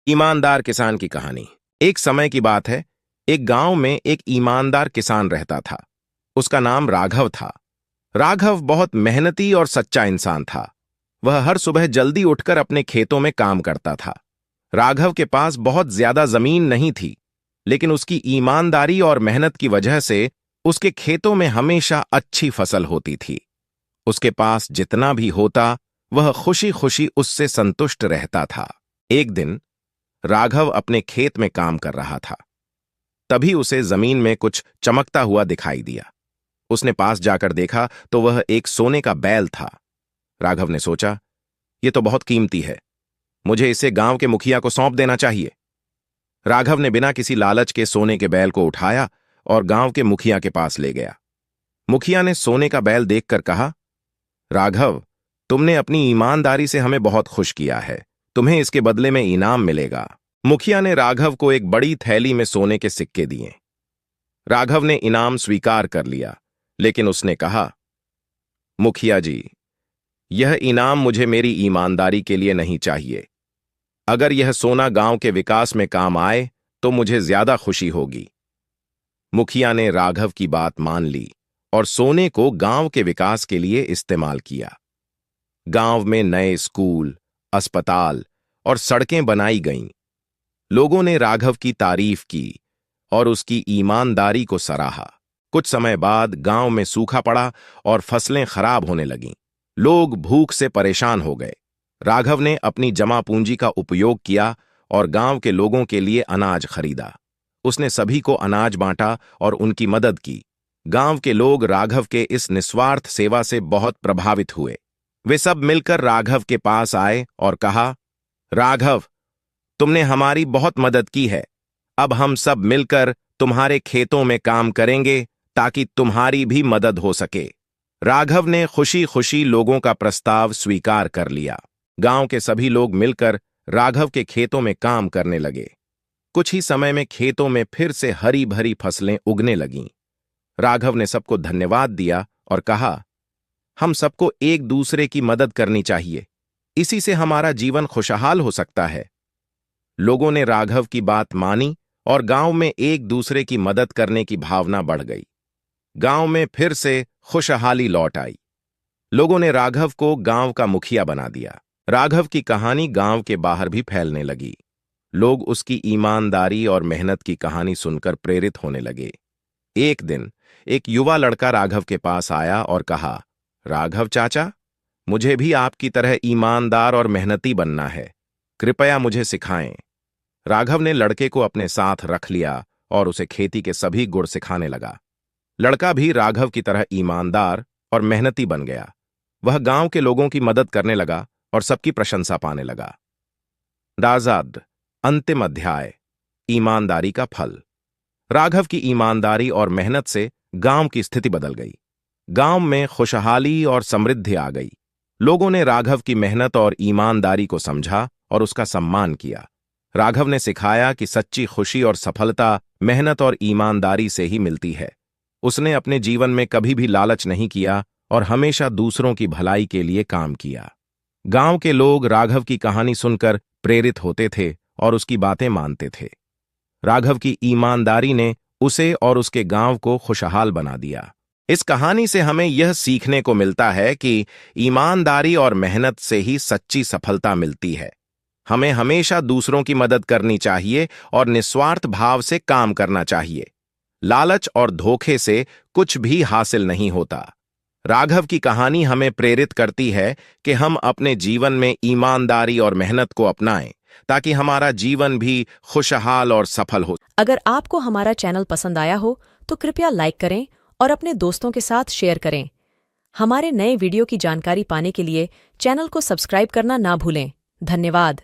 ईमानदार किसान की कहानी। एक समय की बात है, एक गांव में एक ईमानदार किसान रहता था। उसका नाम राघव था। राघव बहुत मेहनती और सच्चा इंसान था। वह हर सुबह जल्दी उठकर अपने खेतों में काम करता था। राघव के पास बहुत ज्यादा जमीन नहीं थी, लेकिन उसकी ईमानदारी और मेहनत की वजह से उसके खेतों में हमेशा अच्छी फसल होती थी। उसके पास जितना भी होता, वह खुशी खुशी उससे संतुष्ट रहता था। एक दिन राघव अपने खेत में काम कर रहा था। तभी उसे जमीन में कुछ चमकता हुआ दिखाई दिया। उसने पास जाकर देखा तो वह एक सोने का बैल था। राघव ने सोचा, यह तो बहुत कीमती है, मुझे इसे गांव के मुखिया को सौंप देना चाहिए। राघव ने बिना किसी लालच के सोने के बैल को उठाया और गांव के मुखिया के पास ले गया। मुखिया ने सोने का बैल देखकर कहा, राघव, तुमने अपनी ईमानदारी से हमें बहुत खुश किया है, तुम्हें इसके बदले में इनाम मिलेगा। मुखिया ने राघव को एक बड़ी थैली में सोने के सिक्के दिए। राघव ने इनाम स्वीकार कर लिया, लेकिन उसने कहा, मुखिया जी, यह इनाम मुझे मेरी ईमानदारी के लिए नहीं चाहिए। अगर यह सोना गांव के विकास में काम आए तो मुझे ज्यादा खुशी होगी। मुखिया ने राघव की बात मान ली और सोने को गांव के विकास के लिए इस्तेमाल किया। गांव में नए स्कूल, अस्पताल और सड़कें बनाई गईं। लोगों ने राघव की तारीफ की और उसकी ईमानदारी को सराहा। कुछ समय बाद गांव में सूखा पड़ा और फसलें खराब होने लगीं। लोग भूख से परेशान हो गए। राघव ने अपनी जमा पूंजी का उपयोग किया और गांव के लोगों के लिए अनाज खरीदा। उसने सभी को अनाज बांटा और उनकी मदद की। गांव के लोग राघव के इस निस्वार्थ सेवा से बहुत प्रभावित हुए। वे सब मिलकर राघव के पास आए और कहा, राघव, तुमने हमारी बहुत मदद की है। अब हम सब मिलकर तुम्हारे खेतों में काम करेंगे ताकि तुम्हारी भी मदद हो सके। राघव ने खुशी खुशी लोगों का प्रस्ताव स्वीकार कर लिया। गांव के सभी लोग मिलकर राघव के खेतों में काम करने लगे। कुछ ही समय में खेतों में फिर से हरी भरी फसलें उगने लगीं। राघव ने सबको धन्यवाद दिया और कहा, हम सबको एक दूसरे की मदद करनी चाहिए, इसी से हमारा जीवन खुशहाल हो सकता है। लोगों ने राघव की बात मानी और गांव में एक दूसरे की मदद करने की भावना बढ़ गई। गांव में फिर से खुशहाली लौट आई। लोगों ने राघव को गांव का मुखिया बना दिया। राघव की कहानी गांव के बाहर भी फैलने लगी। लोग उसकी ईमानदारी और मेहनत की कहानी सुनकर प्रेरित होने लगे। एक दिन एक युवा लड़का राघव के पास आया और कहा, राघव चाचा, मुझे भी आपकी तरह ईमानदार और मेहनती बनना है, कृपया मुझे सिखाएं। राघव ने लड़के को अपने साथ रख लिया और उसे खेती के सभी गुण सिखाने लगा। लड़का भी राघव की तरह ईमानदार और मेहनती बन गया। वह गांव के लोगों की मदद करने लगा और सबकी प्रशंसा पाने लगा। दाजाद, अंतिम अध्याय, ईमानदारी का फल। राघव की ईमानदारी और मेहनत से गांव की स्थिति बदल गई। गांव में खुशहाली और समृद्धि आ गई। लोगों ने राघव की मेहनत और ईमानदारी को समझा और उसका सम्मान किया। राघव ने सिखाया कि सच्ची खुशी और सफलता मेहनत और ईमानदारी से ही मिलती है। उसने अपने जीवन में कभी भी लालच नहीं किया और हमेशा दूसरों की भलाई के लिए काम किया। गांव के लोग राघव की कहानी सुनकर प्रेरित होते थे और उसकी बातें मानते थे। राघव की ईमानदारी ने उसे और उसके गांव को खुशहाल बना दिया। इस कहानी से हमें यह सीखने को मिलता है कि ईमानदारी और मेहनत से ही सच्ची सफलता मिलती है। हमें हमेशा दूसरों की मदद करनी चाहिए और निस्वार्थ भाव से काम करना चाहिए। लालच और धोखे से कुछ भी हासिल नहीं होता। राघव की कहानी हमें प्रेरित करती है कि हम अपने जीवन में ईमानदारी और मेहनत को अपनाएं, ताकि हमारा जीवन भी खुशहाल और सफल हो। अगर आपको हमारा चैनल पसंद आया हो तो कृपया लाइक करें और अपने दोस्तों के साथ शेयर करें। हमारे नए वीडियो की जानकारी पाने के लिए चैनल को सब्सक्राइब करना ना भूलें। धन्यवाद।